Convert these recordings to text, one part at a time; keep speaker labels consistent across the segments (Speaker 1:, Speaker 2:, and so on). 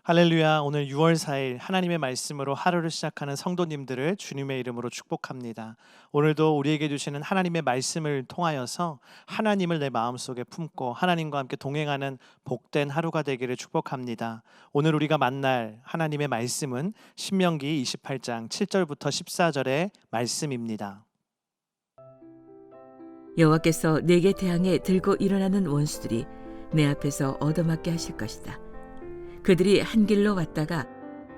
Speaker 1: 할렐루야. 오늘 6월 4일 하나님의 말씀으로 하루를 시작하는 성도님들을 주님의 이름으로 축복합니다. 오늘도 우리에게 주시는 하나님의 말씀을 통하여서 하나님을 내 마음속에 품고 하나님과 함께 동행하는 복된 하루가 되기를 축복합니다. 오늘 우리가 만날 하나님의 말씀은 신명기 28장 7절부터 14절의 말씀입니다.
Speaker 2: 여호와께서 내게 대항해 들고 일어나는 원수들이 내 앞에서 얻어맞게 하실 것이다. 그들이 한 길로 왔다가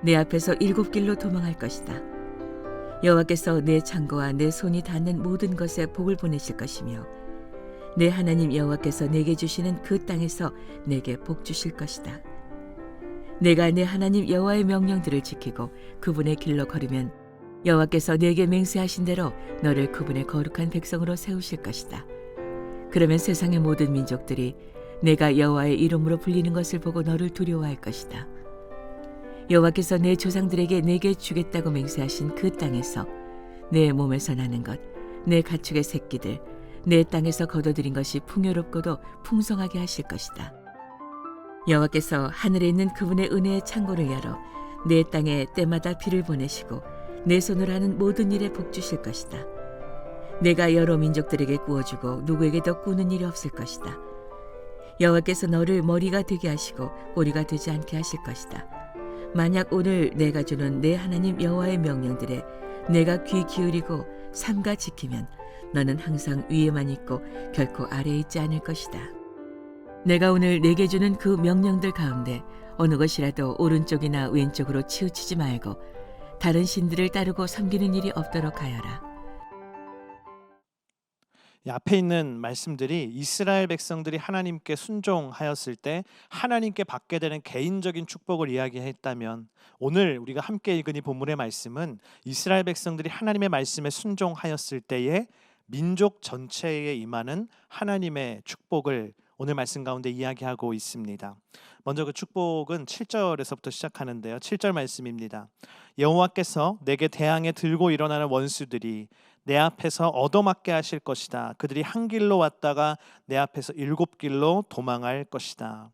Speaker 2: 내 앞에서 7길로 도망할 것이다. 여호와께서 내 창고와 내 손이 닿는 모든 것에 복을 보내실 것이며 내 하나님 여호와께서 내게 주시는 그 땅에서 내게 복 주실 것이다. 내가 내 하나님 여호와의 명령들을 지키고 그분의 길로 걸으면 여호와께서 내게 맹세하신 대로 너를 그분의 거룩한 백성으로 세우실 것이다. 그러면 세상의 모든 민족들이 내가 여호와의 이름으로 불리는 것을 보고 너를 두려워할 것이다. 여호와께서 내 조상들에게 내게 주겠다고 맹세하신 그 땅에서 내 몸에서 나는 것, 내 가축의 새끼들, 내 땅에서 거둬들인 것이 풍요롭고도 풍성하게 하실 것이다. 여호와께서 하늘에 있는 그분의 은혜의 창고를 열어 내 땅에 때마다 비를 보내시고 내 손으로 하는 모든 일에 복 주실 것이다. 내가 여러 민족들에게 구워주고 누구에게도 꾸는 일이 없을 것이다. 여호와께서 너를 머리가 되게 하시고 꼬리가 되지 않게 하실 것이다. 만약 오늘 내가 주는 내 하나님 여호와의 명령들에 내가 귀 기울이고 삼가 지키면 너는 항상 위에만 있고 결코 아래에 있지 않을 것이다. 내가 오늘 내게 주는 그 명령들 가운데 어느 것이라도 오른쪽이나 왼쪽으로 치우치지 말고 다른 신들을 따르고 섬기는 일이 없도록 하여라.
Speaker 1: 이 앞에 있는 말씀들이 이스라엘 백성들이 하나님께 순종하였을 때 하나님께 받게 되는 개인적인 축복을 이야기했다면, 오늘 우리가 함께 읽은 이 본문의 말씀은 이스라엘 백성들이 하나님의 말씀에 순종하였을 때에 민족 전체에 임하는 하나님의 축복을 오늘 말씀 가운데 이야기하고 있습니다. 먼저 그 축복은 7절에서부터 시작하는데요. 7절 말씀입니다. 여호와께서 내게 대항해 들고 일어나는 원수들이 내 앞에서 얻어맞게 하실 것이다. 그들이 한 길로 왔다가 내 앞에서 7길로 도망할 것이다.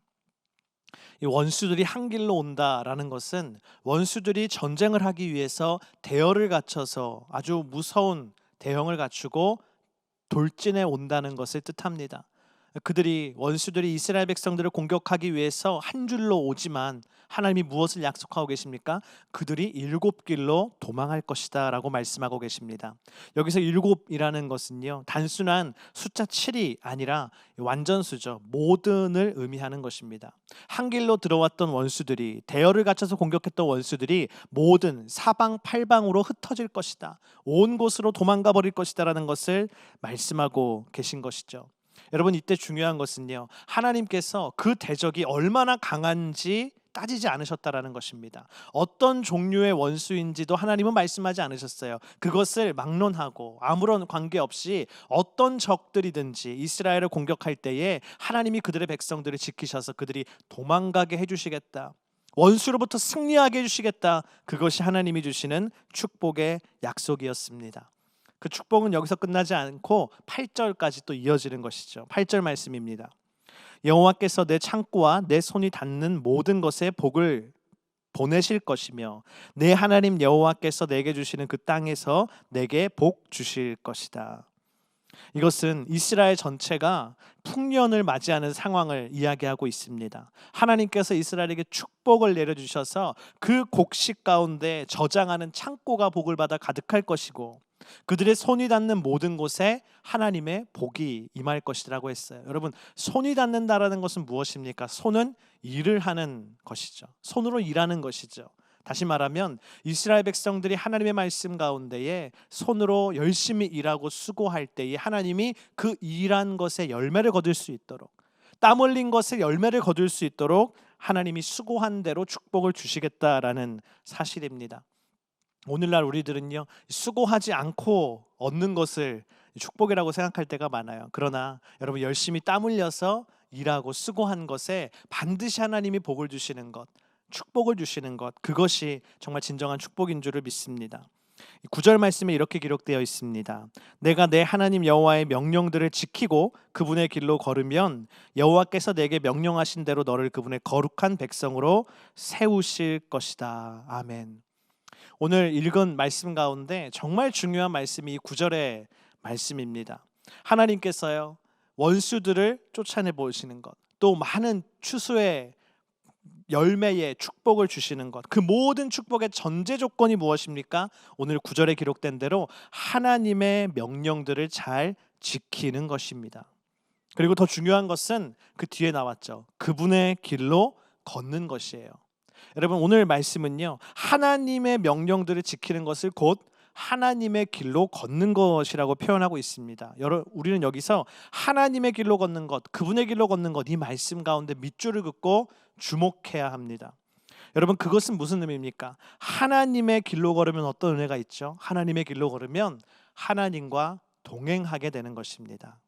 Speaker 1: 이 원수들이 한 길로 온다라는 것은 원수들이 전쟁을 하기 위해서 대열을 갖춰서 아주 무서운 대형을 갖추고 돌진해 온다는 것을 뜻합니다. 원수들이 이스라엘 백성들을 공격하기 위해서 한 줄로 오지만 하나님이 무엇을 약속하고 계십니까? 그들이 7길로 도망할 것이다 라고 말씀하고 계십니다. 여기서 7이라는 것은요, 단순한 숫자 7이 아니라 완전수죠. 모든을 의미하는 것입니다. 한 길로 들어왔던 원수들이, 대열을 갖춰서 공격했던 원수들이 모든 사방팔방으로 흩어질 것이다, 온 곳으로 도망가 버릴 것이다 라는 것을 말씀하고 계신 것이죠. 여러분, 이때 중요한 것은요, 하나님께서 그 대적이 얼마나 강한지 따지지 않으셨다라는 것입니다. 어떤 종류의 원수인지도 하나님은 말씀하지 않으셨어요. 그것을 막론하고 아무런 관계없이 어떤 적들이든지 이스라엘을 공격할 때에 하나님이 그들의 백성들을 지키셔서 그들이 도망가게 해주시겠다, 원수로부터 승리하게 해주시겠다, 그것이 하나님이 주시는 축복의 약속이었습니다. 그 축복은 여기서 끝나지 않고 8절까지 또 이어지는 것이죠. 8절 말씀입니다. 여호와께서 내 창고와 내 손이 닿는 모든 것에 복을 보내실 것이며 내 하나님 여호와께서 내게 주시는 그 땅에서 내게 복 주실 것이다. 이것은 이스라엘 전체가 풍년을 맞이하는 상황을 이야기하고 있습니다. 하나님께서 이스라엘에게 축복을 내려주셔서 그 곡식 가운데 저장하는 창고가 복을 받아 가득할 것이고 그들의 손이 닿는 모든 곳에 하나님의 복이 임할 것이라고 했어요. 여러분, 손이 닿는다라는 것은 무엇입니까? 손은 일을 하는 것이죠. 손으로 일하는 것이죠. 다시 말하면 이스라엘 백성들이 하나님의 말씀 가운데에 손으로 열심히 일하고 수고할 때에 하나님이 그 일한 것에 열매를 거둘 수 있도록, 땀 흘린 것에 열매를 거둘 수 있도록 하나님이 수고한 대로 축복을 주시겠다라는 사실입니다. 오늘날 우리들은요, 수고하지 않고 얻는 것을 축복이라고 생각할 때가 많아요. 그러나 여러분, 열심히 땀 흘려서 일하고 수고한 것에 반드시 하나님이 복을 주시는 것, 축복을 주시는 것, 그것이 정말 진정한 축복인 줄을 믿습니다. 9절 말씀에 이렇게 기록되어 있습니다. 내가 내 하나님 여호와의 명령들을 지키고 그분의 길로 걸으면 여호와께서 내게 명령하신 대로 너를 그분의 거룩한 백성으로 세우실 것이다. 아멘. 오늘 읽은 말씀 가운데 정말 중요한 말씀이 이 9절의 말씀입니다. 하나님께서요, 원수들을 쫓아내 보시는 것, 또 많은 추수의 열매의 축복을 주시는 것, 그 모든 축복의 전제 조건이 무엇입니까? 오늘 9절에 기록된 대로 하나님의 명령들을 잘 지키는 것입니다. 그리고 더 중요한 것은 그 뒤에 나왔죠. 그분의 길로 걷는 것이에요. 여러분, 오늘 말씀은요, 하나님의 명령들을 지키는 것을 곧 하나님의 길로 걷는 것이라고 표현하고 있습니다. 우리는 여기서 하나님의 길로 걷는 것, 그분의 길로 걷는 것, 이 말씀 가운데 밑줄을 긋고 주목해야 합니다. 여러분, 그것은 무슨 의미입니까? 하나님의 길로 걸으면 어떤 은혜가 있죠? 하나님의 길로 걸으면 하나님과 동행하게 되는 것입니다.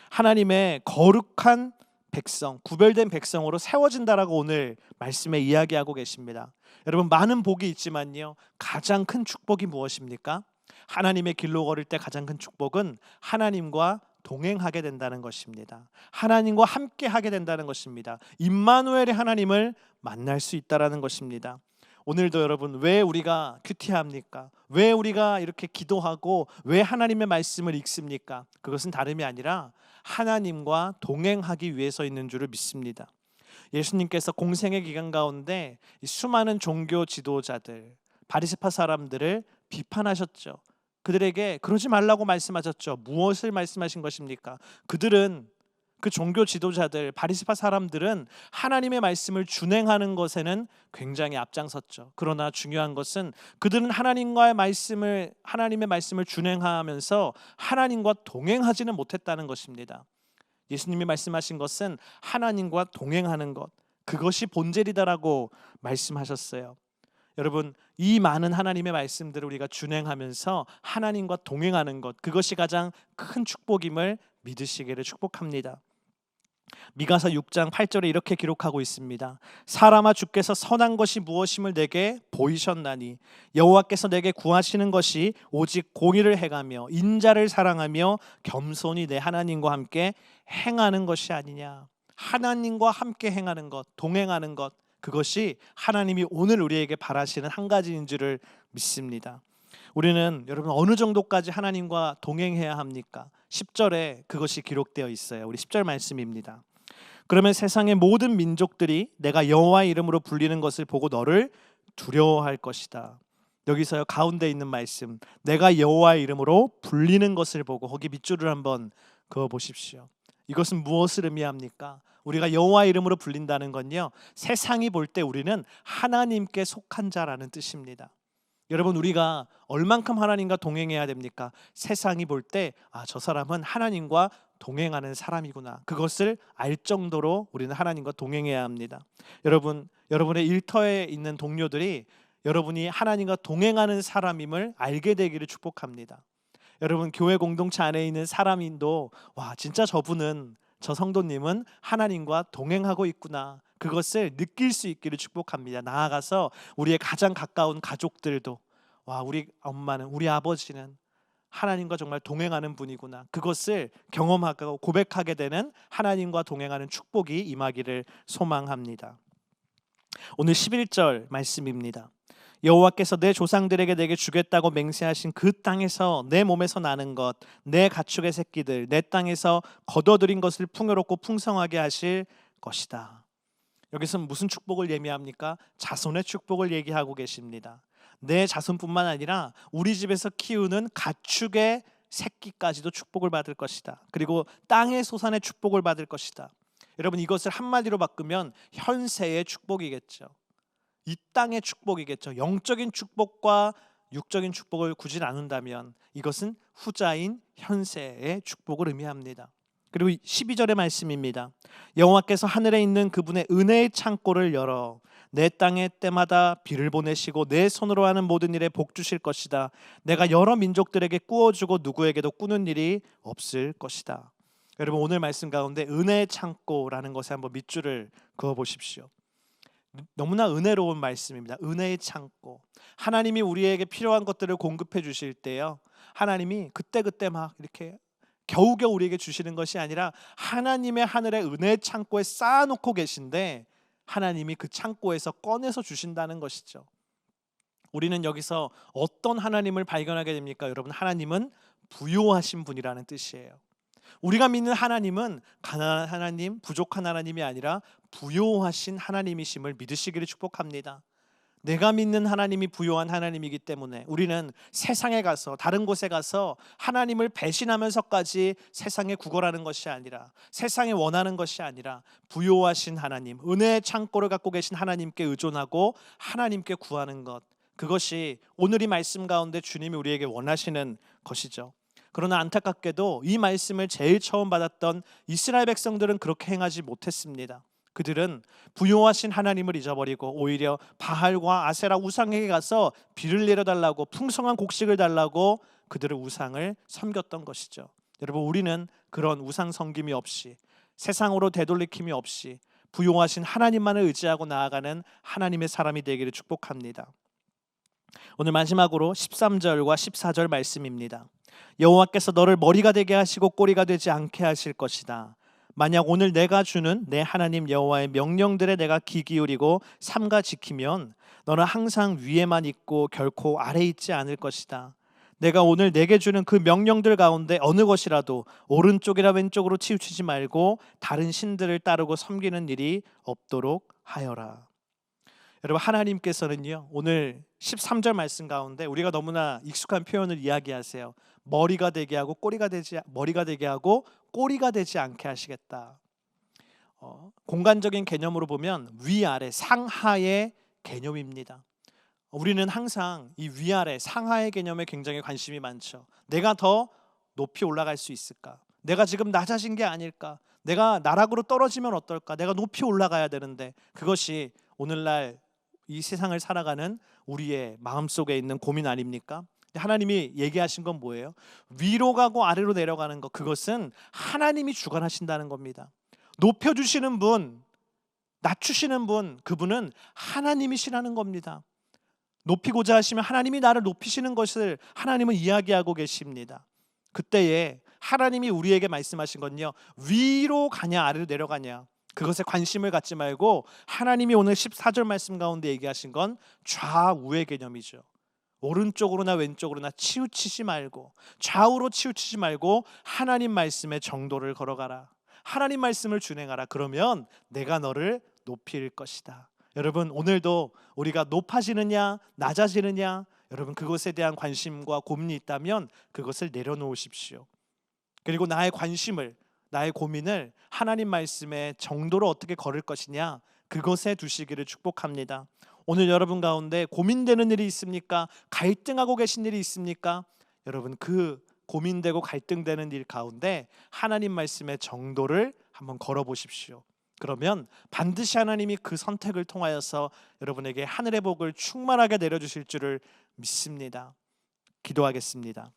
Speaker 1: 하나님의 거룩한 백성, 구별된 백성으로 세워진다라고 오늘 말씀에 이야기하고 계십니다. 여러분, 많은 복이 있지만요, 가장 큰 축복이 무엇입니까? 하나님의 길로 걸을 때 가장 큰 축복은 하나님과 동행하게 된다는 것입니다. 하나님과 함께 하게 된다는 것입니다. 임마누엘의 하나님을 만날 수 있다라는 것입니다. 오늘도 여러분, 왜 우리가 큐티합니까? 왜 우리가 이렇게 기도하고 왜 하나님의 말씀을 읽습니까? 그것은 다름이 아니라 하나님과 동행하기 위해서 있는 줄을 믿습니다. 예수님께서 공생의 기간 가운데 수많은 종교 지도자들, 바리새파 사람들을 비판하셨죠. 그들에게 그러지 말라고 말씀하셨죠. 무엇을 말씀하신 것입니까? 그 종교 지도자들, 바리새파 사람들은 하나님의 말씀을 준행하는 것에는 굉장히 앞장섰죠. 그러나 중요한 것은 그들은 하나님의 말씀을 준행하면서 하나님과 동행하지는 못했다는 것입니다. 예수님이 말씀하신 것은 하나님과 동행하는 것, 그것이 본질이다라고 말씀하셨어요. 여러분, 이 많은 하나님의 말씀들을 우리가 준행하면서 하나님과 동행하는 것, 그것이 가장 큰 축복임을 믿으시기를 축복합니다. 미가서 6장 8절에 이렇게 기록하고 있습니다. 사람아, 주께서 선한 것이 무엇임을 내게 보이셨나니 여호와께서 내게 구하시는 것이 오직 공의를 행하며 인자를 사랑하며 겸손히 내 하나님과 함께 행하는 것이 아니냐. 하나님과 함께 행하는 것, 동행하는 것, 그것이 하나님이 오늘 우리에게 바라시는 한 가지인 줄을 믿습니다. 우리는 여러분 어느 정도까지 하나님과 동행해야 합니까? 10절에 그것이 기록되어 있어요. 우리 10절 말씀입니다. 그러면 세상의 모든 민족들이 내가 여호와의 이름으로 불리는 것을 보고 너를 두려워할 것이다. 여기서 가운데 있는 말씀, 내가 여호와의 이름으로 불리는 것을 보고, 거기 밑줄을 한번 그어 보십시오. 이것은 무엇을 의미합니까? 우리가 여호와의 이름으로 불린다는 건요, 세상이 볼 때 우리는 하나님께 속한 자라는 뜻입니다. 여러분, 우리가 얼만큼 하나님과 동행해야 됩니까? 세상이 볼 때 저 사람은 하나님과 동행하는 사람이구나, 그것을 알 정도로 우리는 하나님과 동행해야 합니다. 여러분의 일터에 있는 동료들이 여러분이 하나님과 동행하는 사람임을 알게 되기를 축복합니다. 여러분, 교회 공동체 안에 있는 사람인도 진짜 저 성도님은 하나님과 동행하고 있구나, 그것을 느낄 수 있기를 축복합니다. 나아가서 우리의 가장 가까운 가족들도 우리 엄마는, 우리 아버지는 하나님과 정말 동행하는 분이구나, 그것을 경험하고 고백하게 되는 하나님과 동행하는 축복이 임하기를 소망합니다. 오늘 11절 말씀입니다. 여호와께서 내 조상들에게 내게 주겠다고 맹세하신 그 땅에서 내 몸에서 나는 것, 내 가축의 새끼들, 내 땅에서 거둬들인 것을 풍요롭고 풍성하게 하실 것이다. 여기서 무슨 축복을 예미합니까? 자손의 축복을 얘기하고 계십니다. 내 자손뿐만 아니라 우리 집에서 키우는 가축의 새끼까지도 축복을 받을 것이다. 그리고 땅의 소산의 축복을 받을 것이다. 여러분, 이것을 한마디로 바꾸면 현세의 축복이겠죠. 이 땅의 축복이겠죠. 영적인 축복과 육적인 축복을 굳이 나눈다면 이것은 후자인 현세의 축복을 의미합니다. 그리고 12절의 말씀입니다. 여호와께서 하늘에 있는 그분의 은혜의 창고를 열어 내 땅에 때마다 비를 보내시고 내 손으로 하는 모든 일에 복 주실 것이다. 내가 여러 민족들에게 꾸어주고 누구에게도 꾸는 일이 없을 것이다. 여러분, 오늘 말씀 가운데 은혜의 창고라는 것에 한번 밑줄을 그어 보십시오. 너무나 은혜로운 말씀입니다. 은혜의 창고. 하나님이 우리에게 필요한 것들을 공급해 주실 때요, 하나님이 그때그때 막 이렇게 겨우겨우 우리에게 주시는 것이 아니라 하나님의 하늘의 은혜의 창고에 쌓아놓고 계신데 하나님이 그 창고에서 꺼내서 주신다는 것이죠. 우리는 여기서 어떤 하나님을 발견하게 됩니까? 여러분, 하나님은 부요하신 분이라는 뜻이에요. 우리가 믿는 하나님은 가난한 하나님, 부족한 하나님이 아니라 부요하신 하나님이심을 믿으시기를 축복합니다. 내가 믿는 하나님이 부요한 하나님이기 때문에 우리는 세상에 가서, 다른 곳에 가서 하나님을 배신하면서까지 세상에 구걸하는 것이 아니라, 세상에 원하는 것이 아니라 부요하신 하나님, 은혜의 창고를 갖고 계신 하나님께 의존하고 하나님께 구하는 것, 그것이 오늘 이 말씀 가운데 주님이 우리에게 원하시는 것이죠. 그러나 안타깝게도 이 말씀을 제일 처음 받았던 이스라엘 백성들은 그렇게 행하지 못했습니다. 그들은 부요하신 하나님을 잊어버리고 오히려 바알과 아세라 우상에게 가서 비를 내려달라고, 풍성한 곡식을 달라고 그들의 우상을 섬겼던 것이죠. 여러분, 우리는 그런 우상 섬김이 없이, 세상으로 되돌리킴이 없이 부요하신 하나님만을 의지하고 나아가는 하나님의 사람이 되기를 축복합니다. 오늘 마지막으로 13절과 14절 말씀입니다. 여호와께서 너를 머리가 되게 하시고 꼬리가 되지 않게 하실 것이다. 만약 오늘 내가 주는 내 하나님 여호와의 명령들에 내가 귀 기울이고 삼가 지키면 너는 항상 위에만 있고 결코 아래 있지 않을 것이다. 내가 오늘 내게 주는 그 명령들 가운데 어느 것이라도 오른쪽이나 왼쪽으로 치우치지 말고 다른 신들을 따르고 섬기는 일이 없도록 하여라. 여러분, 하나님께서는요, 오늘 13절 말씀 가운데 우리가 너무나 익숙한 표현을 이야기하세요. 머리가 되게 하고 꼬리가 되지 않게 하시겠다. 공간적인 개념으로 보면 위아래, 상하의 개념입니다. 우리는 항상 이 위아래, 상하의 개념에 굉장히 관심이 많죠. 내가 더 높이 올라갈 수 있을까? 내가 지금 낮아진 게 아닐까? 내가 나락으로 떨어지면 어떨까? 내가 높이 올라가야 되는데, 그것이 오늘날 이 세상을 살아가는 우리의 마음속에 있는 고민 아닙니까? 하나님이 얘기하신 건 뭐예요? 위로 가고 아래로 내려가는 것, 그것은 하나님이 주관하신다는 겁니다. 높여주시는 분, 낮추시는 분, 그분은 하나님이시라는 겁니다. 높이고자 하시면 하나님이 나를 높이시는 것을 하나님은 이야기하고 계십니다. 그때에 하나님이 우리에게 말씀하신 건요, 위로 가냐 아래로 내려가냐, 그것에 관심을 갖지 말고 하나님이 오늘 14절 말씀 가운데 얘기하신 건 좌우의 개념이죠. 오른쪽으로나 왼쪽으로나 치우치지 말고, 좌우로 치우치지 말고 하나님 말씀의 정도를 걸어가라. 하나님 말씀을 준행하라. 그러면 내가 너를 높일 것이다. 여러분, 오늘도 우리가 높아지느냐 낮아지느냐, 여러분 그것에 대한 관심과 고민이 있다면 그것을 내려놓으십시오. 그리고 나의 관심을, 나의 고민을 하나님 말씀의 정도로 어떻게 걸을 것이냐, 그것에 두시기를 축복합니다. 오늘 여러분 가운데 고민되는 일이 있습니까? 갈등하고 계신 일이 있습니까? 여러분, 그 고민되고 갈등되는 일 가운데 하나님 말씀의 정도를 한번 걸어보십시오. 그러면 반드시 하나님이 그 선택을 통하여서 여러분에게 하늘의 복을 충만하게 내려주실 줄을 믿습니다. 기도하겠습니다.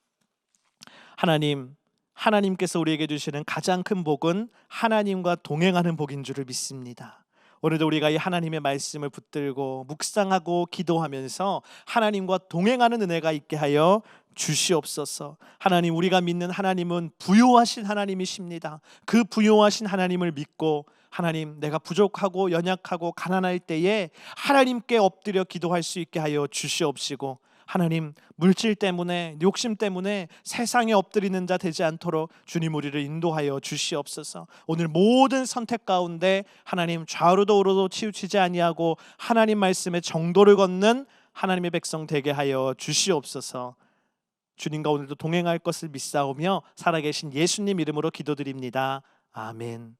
Speaker 1: 하나님께서 우리에게 주시는 가장 큰 복은 하나님과 동행하는 복인 줄을 믿습니다. 오늘도 우리가 이 하나님의 말씀을 붙들고 묵상하고 기도하면서 하나님과 동행하는 은혜가 있게 하여 주시옵소서. 하나님, 우리가 믿는 하나님은 부요하신 하나님이십니다. 그 부요하신 하나님을 믿고, 하나님, 내가 부족하고 연약하고 가난할 때에 하나님께 엎드려 기도할 수 있게 하여 주시옵시고, 하나님, 물질 때문에, 욕심 때문에 세상에 엎드리는 자 되지 않도록 주님 우리를 인도하여 주시옵소서. 오늘 모든 선택 가운데 하나님, 좌우로도 우로도 치우치지 아니하고 하나님 말씀의 정도를 걷는 하나님의 백성 되게 하여 주시옵소서. 주님과 오늘도 동행할 것을 믿사오며 살아계신 예수님 이름으로 기도드립니다. 아멘.